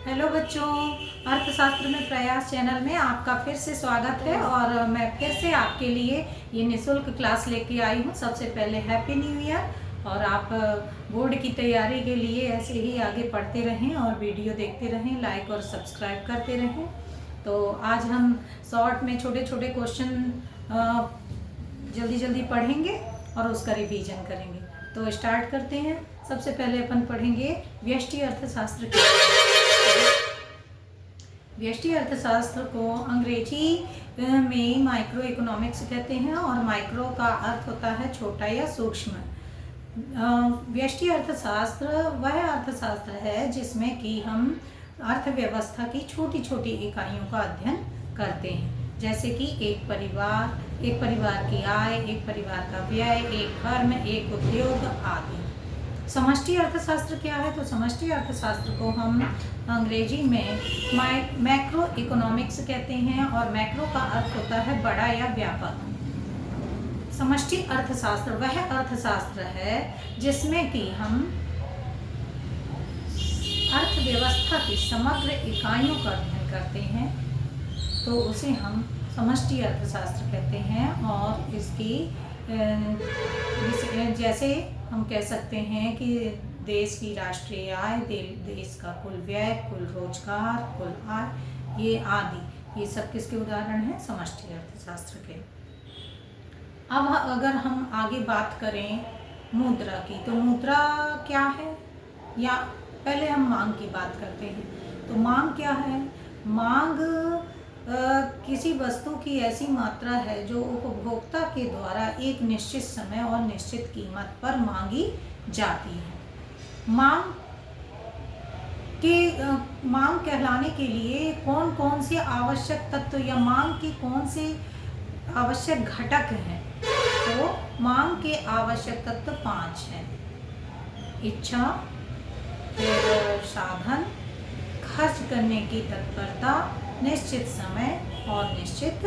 Hello बच्चों, अर्थशास्त्र में प्रयास चैनल में आपका फिर से स्वागत है। और मैं फिर से आपके लिए ये निःशुल्क क्लास लेके आई हूँ। सबसे पहले हैप्पी न्यू ईयर। और आप बोर्ड की तैयारी के लिए ऐसे ही आगे पढ़ते रहें और वीडियो देखते रहें, लाइक और सब्सक्राइब करते रहें। तो आज हम शॉर्ट में छोटे छोटे क्वेश्चन जल्दी जल्दी पढ़ेंगे और उसका रिवीजन करेंगे। तो स्टार्ट करते हैं। सबसे पहले अपन पढ़ेंगे व्यष्टि अर्थशास्त्र के। व्यष्टि अर्थशास्त्र को अंग्रेजी में माइक्रो इकोनॉमिक्स कहते हैं और माइक्रो का अर्थ होता है छोटा या सूक्ष्म। व्यष्टि अर्थशास्त्र वह अर्थशास्त्र है जिसमें कि हम अर्थव्यवस्था की छोटी छोटी इकाइयों का अध्ययन करते हैं, जैसे कि एक परिवार की आय, एक परिवार का व्यय, एक फर्म, एक उद्योग आदि। समष्टि अर्थशास्त्र क्या है? तो समष्टि अर्थशास्त्र को हम अंग्रेजी में मैक्रो इकोनॉमिक्स कहते हैं और मैक्रो का अर्थ होता है बड़ा या व्यापक। समष्टि अर्थशास्त्र वह अर्थशास्त्र है जिसमें कि हम अर्थव्यवस्था की समग्र इकाइयों का अध्ययन करते हैं, तो उसे हम समष्टि अर्थशास्त्र कहते हैं। और इसकी जैसे हम कह सकते हैं कि देश की राष्ट्रीय आय, देश का कुल व्यय, कुल रोजगार, कुल आय, ये आदि, ये सब किसके उदाहरण हैं? समष्टि अर्थशास्त्र के। अब अगर हम आगे बात करें मुद्रा की, तो मुद्रा क्या है? या पहले हम मांग की बात करते हैं। तो मांग क्या है? मांग किसी वस्तु की ऐसी मात्रा है जो उपभोक्ता के द्वारा एक निश्चित समय और निश्चित कीमत पर मांगी जाती है। मांग कहलाने के लिए कौन कौन से आवश्यक तत्व या मांग के कौन से आवश्यक घटक हैं? तो मांग के आवश्यक तत्व 5 हैं: इच्छा, फिर साधन, खर्च करने की तत्परता, निश्चित समय और निश्चित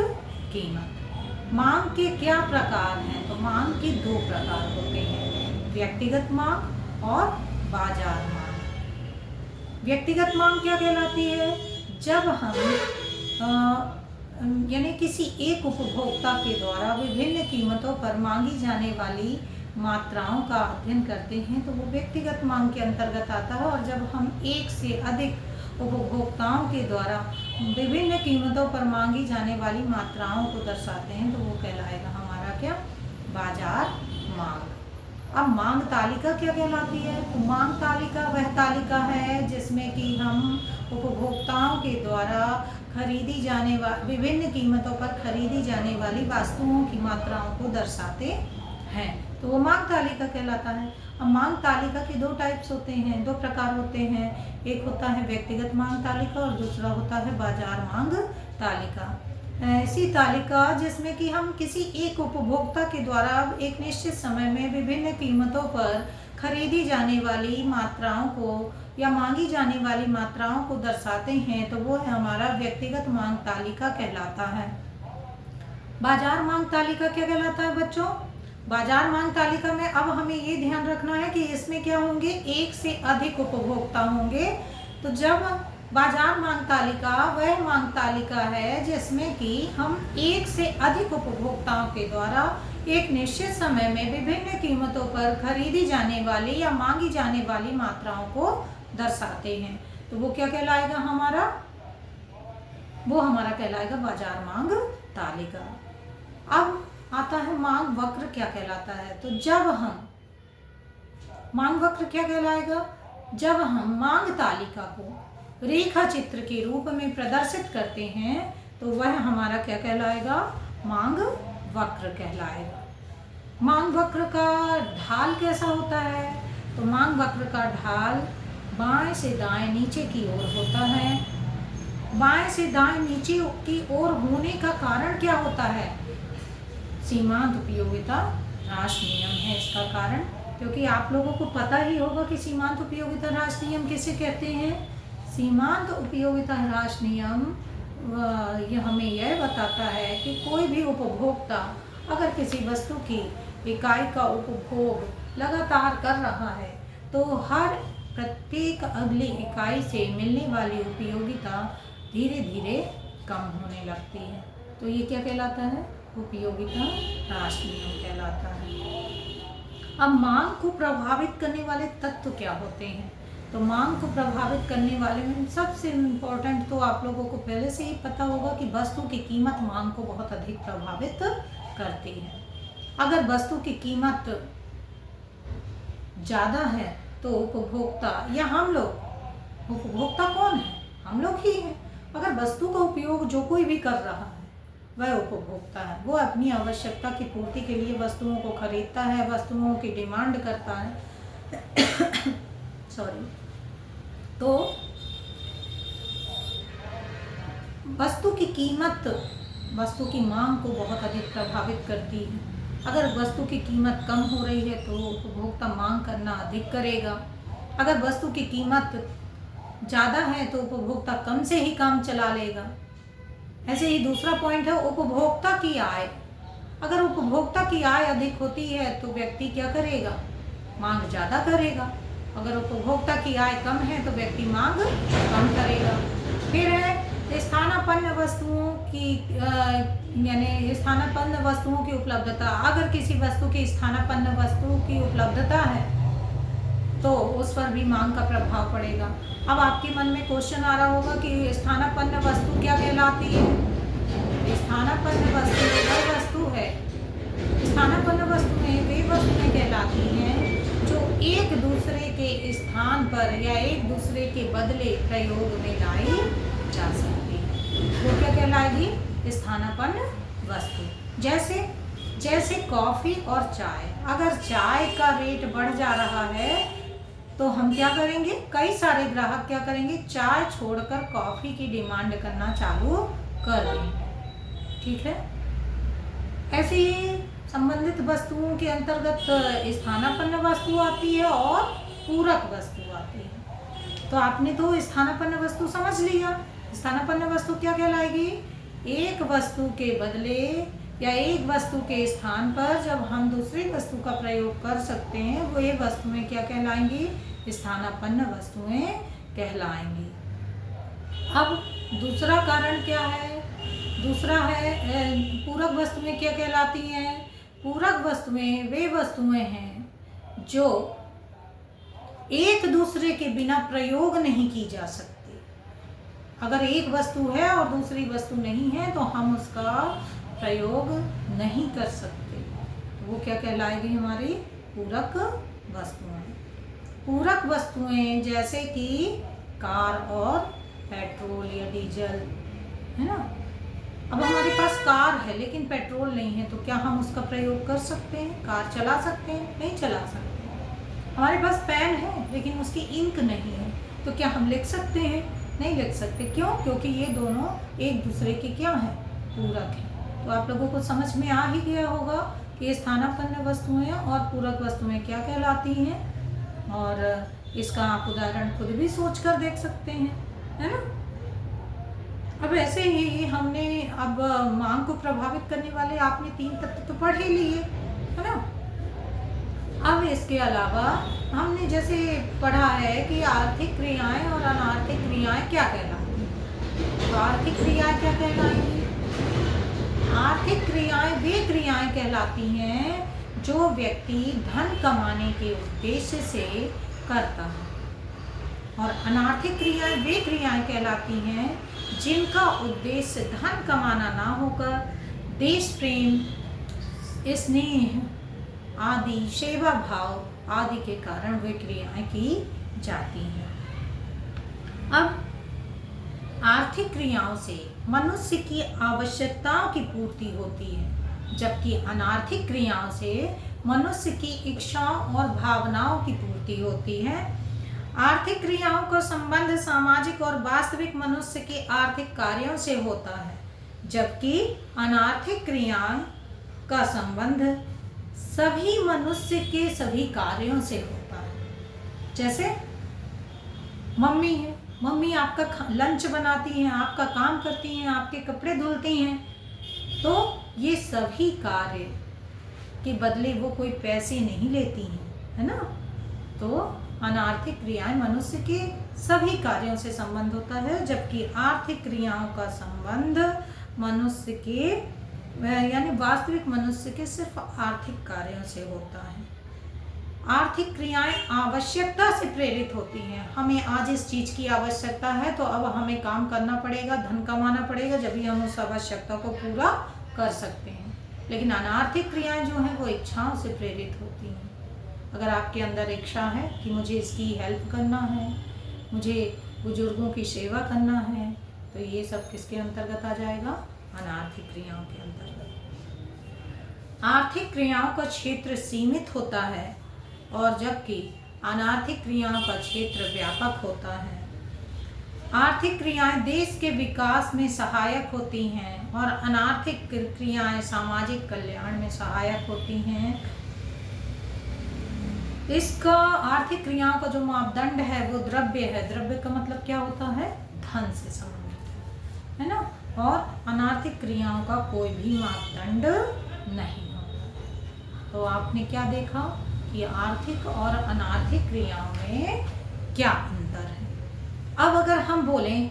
कीमत। मांग के क्या प्रकार हैं? तो मांग के 2 प्रकार होते हैं: व्यक्तिगत मांग और बाजार मांग। व्यक्तिगत मांग क्या कहलाती है? जब हम यानी किसी एक उपभोक्ता के द्वारा विभिन्न कीमतों पर मांगी जाने वाली मात्राओं का अध्ययन करते हैं, तो वो व्यक्तिगत मांग के अंतर्गत आता है। और जब हम एक से अधिक उपभोक्ताओं के द्वारा विभिन्न कीमतों पर मांगी जाने वाली मात्राओं को दर्शाते हैं, तो वो कहलाएगा हमारा क्या? बाजार मांग। अब मांग तालिका क्या कहलाती है? तो मांग तालिका वह तालिका है जिसमें कि हम उपभोक्ताओं के द्वारा खरीदी जाने वाली विभिन्न कीमतों पर खरीदी जाने वाली वस्तुओं की मात्राओं को दर्शाते हैं, तो वो मांग तालिका कहलाता है। अब मांग तालिका के 2 टाइप्स होते हैं, 2 प्रकार होते हैं। एक होता है व्यक्तिगत मांग तालिका और दूसरा होता है बाजार मांग तालिका। ऐसी तालिका जिसमें कि हम किसी एक उपभोक्ता के द्वारा एक निश्चित समय में विभिन्न कीमतों पर खरीदी जाने वाली मात्राओं को या मांगी जाने वाली मात्राओं को दर्शाते हैं, तो वो है हमारा व्यक्तिगत मांग तालिका कहलाता है। बाजार मांग तालिका क्या कहलाता है बच्चों? बाजार मांग तालिका में अब हमें ये ध्यान रखना है कि इसमें क्या होंगे? एक से अधिक उपभोक्ता होंगे। तो जब बाजार मांग तालिका वह मांग तालिका है जिसमें कि हम एक से अधिक उपभोक्ताओं के द्वारा एक निश्चित समय में विभिन्न कीमतों पर खरीदी जाने वाली या मांगी जाने वाली मात्राओं को दर्शाते हैं, तो वो क्या कहलाएगा हमारा? वो हमारा कहलाएगा बाजार मांग तालिका। अब आता है मांग वक्र क्या कहलाता है? तो जब हम मांग वक्र क्या कहलाएगा? जब हम मांग तालिका को रेखा चित्र के रूप में प्रदर्शित करते हैं, तो वह हमारा क्या कहलाएगा? मांग वक्र कहलाएगा। मांग वक्र का ढाल कैसा होता है? तो मांग वक्र का ढाल बाएं से दाएं नीचे की ओर होता है। बाएं से दाएं नीचे की ओर होने का कारण क्या होता है? सीमांत उपयोगिता ह्रास नियम है इसका कारण, क्योंकि आप लोगों को पता ही होगा कि सीमांत उपयोगिता ह्रास नियम किसे कहते हैं। सीमांत उपयोगिता ह्रास नियम यह हमें यह बताता है कि कोई भी उपभोक्ता अगर किसी वस्तु की इकाई का उपभोग लगातार कर रहा है, तो हर प्रत्येक अगली इकाई से मिलने वाली उपयोगिता धीरे धीरे कम होने लगती है। तो ये क्या कहलाता है? उपयोगिता ह्रास नियम कहलाता है। अब मांग को प्रभावित करने वाले तत्व क्या होते हैं? तो मांग को प्रभावित करने वाले में सबसे इम्पोर्टेंट तो आप लोगों को पहले से ही पता होगा कि वस्तु की कीमत मांग को बहुत अधिक प्रभावित करती है। अगर वस्तु की कीमत ज़्यादा है तो उपभोक्ता या हम लोग, उपभोक्ता कौन है? हम लोग ही हैं। अगर वस्तु का उपयोग जो कोई भी कर रहा है वह उपभोक्ता है। वो अपनी आवश्यकता की पूर्ति के लिए वस्तुओं को खरीदता है, वस्तुओं की डिमांड करता है सॉरी। तो वस्तु की कीमत वस्तु की मांग को बहुत अधिक प्रभावित करती है। अगर वस्तु की कीमत कम हो रही है तो उपभोक्ता मांग करना अधिक करेगा। अगर वस्तु की कीमत ज़्यादा है तो उपभोक्ता कम से ही काम चला लेगा। ऐसे ही दूसरा पॉइंट है उपभोक्ता की आय। अगर उपभोक्ता की आय अधिक होती है तो व्यक्ति क्या करेगा? मांग ज़्यादा करेगा। अगर उपभोक्ता की आय कम है तो व्यक्ति मांग कम करेगा। फिर है स्थानापन्न वस्तुओं की यानी स्थानापन्न वस्तुओं की उपलब्धता। अगर किसी वस्तु की स्थानापन्न वस्तु की उपलब्धता है तो उस पर भी मांग का प्रभाव पड़ेगा। अब आपके मन में क्वेश्चन आ रहा होगा कि स्थानापन्न वस्तु क्या कहलाती है? स्थानापन्न वस्तु वह वस्तु है, स्थानापन्न वस्तुएं वे वस्तुएं कहलाती हैं जो एक दूसरे के स्थान पर या एक दूसरे के बदले प्रयोग में लाई जा सकती है। वो क्या कहलाएगी? स्थानापन्न वस्तु। जैसे कॉफ़ी और चाय। अगर चाय का रेट बढ़ जा रहा है तो हम क्या करेंगे? कई सारे ग्राहक क्या करेंगे? चाय छोड़कर कॉफ़ी की डिमांड करना चालू कर देंगे। ठीक है। ऐसे ही संबंधित वस्तुओं के अंतर्गत स्थानापन्न वस्तु आती है और पूरक वस्तु आती है। तो आपने तो स्थानापन्न वस्तु समझ लिया। स्थानापन्न वस्तु क्या कहलाएगी? एक वस्तु के बदले या एक वस्तु के स्थान पर जब हम दूसरी वस्तु का प्रयोग कर सकते हैं वो ये वस्तुएं क्या कहलाएंगी? स्थानापन्न वस्तुएं कहलाएंगी। अब दूसरा कारण क्या है? दूसरा है पूरक वस्तुएं क्या कहलाती हैं? पूरक वस्तुएं वे वस्तुएं हैं जो एक दूसरे के बिना प्रयोग नहीं की जा सकती। अगर एक वस्तु है और दूसरी वस्तु नहीं है तो हम उसका प्रयोग नहीं कर सकते। तो वो क्या कहलाएगी? हमारी पूरक वस्तुएं। पूरक वस्तुएं जैसे कि कार और पेट्रोल या डीजल, है ना। अब हमारे पास कार है लेकिन पेट्रोल नहीं है तो क्या हम उसका प्रयोग कर सकते हैं? कार चला सकते हैं? नहीं चला सकते। हमारे पास पेन है लेकिन उसकी इंक नहीं है तो क्या हम लिख सकते हैं? नहीं लिख सकते। क्यों? क्योंकि ये दोनों एक दूसरे के क्या हैं? पूरक हैं। तो आप लोगों को समझ में आ ही गया होगा कि स्थानापन्न वस्तुएं और पूरक वस्तुएं क्या कहलाती हैं, और इसका आप उदाहरण खुद भी सोच कर देख सकते हैं, है ना। अब ऐसे ही हमने अब मांग को प्रभावित करने वाले आपने 3 तत्व तो पढ़ ही लिए, है ना। अब इसके अलावा हमने जैसे पढ़ा है कि आर्थिक क्रियाएं और अनार्थिक क्रियाएं क्या कहलाती हैं। तो आर्थिक क्रियाएं क्या कहलाएंगी? आर्थिक क्रियाएं वे क्रियाएं कहलाती हैं जो व्यक्ति धन कमाने के उद्देश्य से करता है, और अनार्थिक क्रियाएं वे क्रियाएं कहलाती हैं जिनका उद्देश्य धन कमाना ना होकर देश प्रेम, स्नेह आदि, सेवा भाव आदि के कारण वे क्रियाएं की जाती हैं। अब आर्थिक क्रियाओं से मनुष्य की आवश्यकताओं की पूर्ति होती है, जबकि अनार्थिक क्रियाओं से मनुष्य की इच्छाओं और भावनाओं की पूर्ति होती है। आर्थिक क्रियाओं का संबंध सामाजिक और वास्तविक मनुष्य के आर्थिक कार्यों से होता है, जबकि अनार्थिक क्रियाओं का संबंध सभी मनुष्य के सभी कार्यों से होता है। जैसे मम्मी है, मम्मी आपका लंच बनाती हैं, आपका काम करती हैं, आपके कपड़े धुलती हैं, तो ये सभी कार्य के बदले वो कोई पैसे नहीं लेती हैं, है ना। तो अनार्थिक क्रियाएं मनुष्य के सभी कार्यों से संबंध होता है, जबकि आर्थिक क्रियाओं का संबंध मनुष्य के यानी वास्तविक मनुष्य के सिर्फ आर्थिक कार्यों से होता है। आर्थिक क्रियाएं आवश्यकता से प्रेरित होती हैं। हमें आज इस चीज की आवश्यकता है तो अब हमें काम करना पड़ेगा, धन कमाना पड़ेगा, जब भी हम उस आवश्यकता को पूरा कर सकते हैं। लेकिन अनार्थिक क्रियाएं जो हैं वो इच्छाओं से प्रेरित होती हैं। अगर आपके अंदर इच्छा है कि मुझे इसकी हेल्प करना है, मुझे बुजुर्गों की सेवा करना है, तो ये सब किसके अंतर्गत आ जाएगा? अनार्थिक क्रियाओं के अंतर्गत। आर्थिक क्रियाओं का क्षेत्र सीमित होता है और जबकि अनार्थिक क्रियाओं का क्षेत्र व्यापक होता है। आर्थिक क्रियाएं देश के विकास में सहायक होती हैं और अनार्थिक क्रियाएं सामाजिक कल्याण में सहायक होती हैं। इसका आर्थिक क्रियाओं का जो मापदंड है वो द्रव्य है। द्रव्य का मतलब क्या होता है? धन से संबंधित है ना। और अनार्थिक क्रियाओं का कोई भी मापदंड नहीं होता। तो आपने क्या देखा कि आर्थिक और अनार्थिक क्रियाओं में क्या अंतर है। अब अगर हम बोलें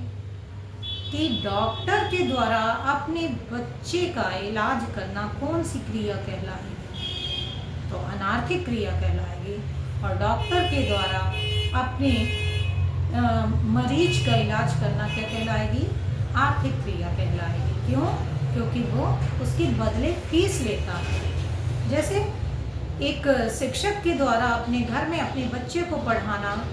कि डॉक्टर के द्वारा अपने बच्चे का इलाज करना कौन सी क्रिया कहलाएगी? तो अनार्थिक क्रिया कहलाएगी। और डॉक्टर के द्वारा अपने मरीज का इलाज करना क्या कहलाएगी? आर्थिक क्रिया कहलाएगी। क्यों? क्योंकि वो उसके बदले फीस लेता है। जैसे एक शिक्षक के द्वारा अपने घर में अपने बच्चे को पढ़ाना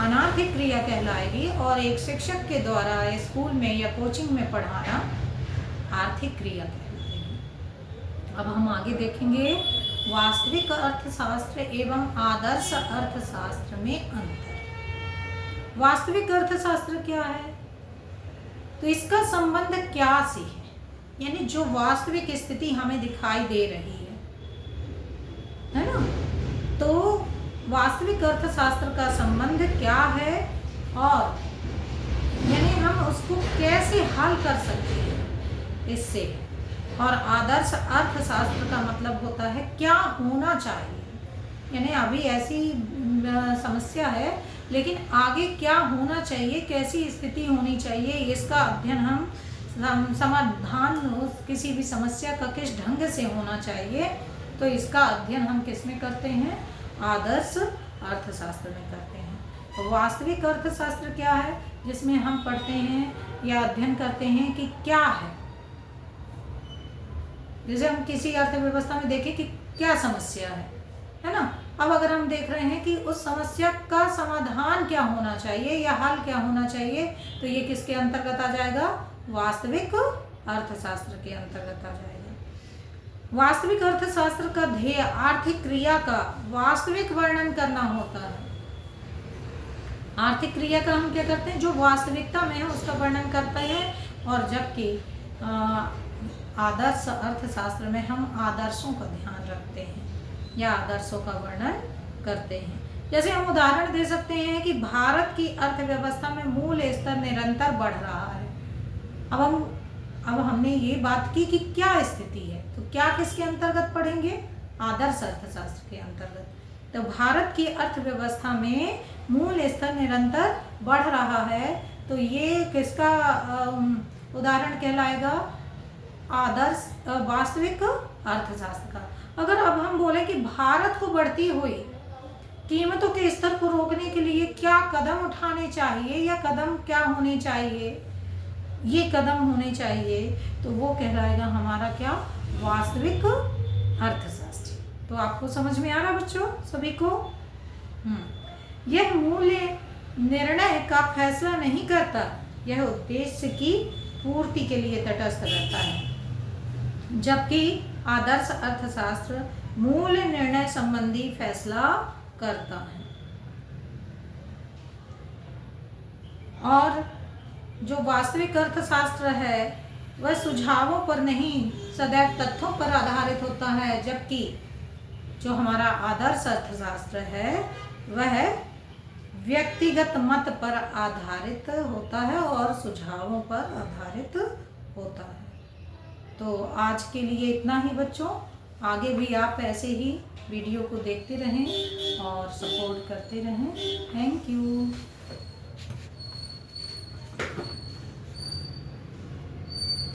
अनार्थिक क्रिया कहलाएगी और एक शिक्षक के द्वारा स्कूल में या कोचिंग में पढ़ाना आर्थिक क्रिया कहलाएगी। अब हम आगे देखेंगे वास्तविक अर्थशास्त्र एवं आदर्श अर्थशास्त्र में अंतर। वास्तविक अर्थशास्त्र क्या है? तो इसका संबंध क्या से है? यानी जो वास्तविक स्थिति हमें दिखाई दे रही है ना। तो वास्तविक अर्थशास्त्र का संबंध क्या है और यानी हम उसको कैसे हल कर सकते हैं इससे। और आदर्श अर्थशास्त्र का मतलब होता है क्या होना चाहिए। यानी अभी ऐसी समस्या है लेकिन आगे क्या होना चाहिए, कैसी स्थिति होनी चाहिए, इसका अध्ययन हम समाधान किसी भी समस्या का किस ढंग से होना चाहिए, तो इसका अध्ययन हम किस में करते हैं? आदर्श अर्थशास्त्र में करते हैं। तो वास्तविक अर्थशास्त्र क्या है? जिसमें हम पढ़ते हैं या अध्ययन करते हैं कि क्या है। जैसे हम किसी अर्थव्यवस्था में देखें कि क्या समस्या है ना। अब अगर हम देख रहे हैं कि उस समस्या का समाधान क्या होना चाहिए या हल क्या होना चाहिए, तो ये किसके अंतर्गत आ जाएगा? वास्तविक अर्थशास्त्र के अंतर्गत आ जाएगा। वास्तविक अर्थशास्त्र का ध्येय आर्थिक क्रिया का वास्तविक वर्णन करना होता है। आर्थिक क्रिया का हम क्या करते हैं? जो वास्तविकता में है उसका वर्णन करते हैं। और जबकि आदर्श अर्थशास्त्र में हम आदर्शों का ध्यान रखते हैं या आदर्शों का वर्णन करते हैं। जैसे हम उदाहरण दे सकते हैं कि भारत की अर्थव्यवस्था में मूल स्तर निरंतर बढ़ रहा है। अब हमने ये बात की कि क्या स्थिति है, तो क्या किसके अंतर्गत पढ़ेंगे? आदर्श अर्थशास्त्र के अंतर्गत। तो भारत की अर्थव्यवस्था में मूल स्तर निरंतर बढ़ रहा है, तो ये किसका उदाहरण कहलाएगा? आदर्श वास्तविक अर्थशास्त्र का। अगर अब हम बोले कि भारत को बढ़ती हुई कीमतों के स्तर को रोकने के लिए क्या कदम उठाने चाहिए या कदम क्या होने चाहिए, ये कदम होने चाहिए, तो वो कहलाएगा हमारा क्या? वास्तविक अर्थशास्त्र। तो आपको समझ में आ रहा बच्चों सभी को? यह मूल्य निर्णय का फैसला नहीं करता, यह उद्देश्य की पूर्ति के लिए तटस्थ रहता है। जबकि आदर्श अर्थशास्त्र मूल निर्णय संबंधी फैसला करता है। और जो वास्तविक अर्थशास्त्र है वह सुझावों पर नहीं सदैव तथ्यों पर आधारित होता है, जबकि जो हमारा आदर्श अर्थशास्त्र है वह व्यक्तिगत मत पर आधारित होता है और सुझावों पर आधारित होता है। तो आज के लिए इतना ही बच्चों। आगे भी आप ऐसे ही वीडियो को देखते रहें और सपोर्ट करते रहें। Thank you.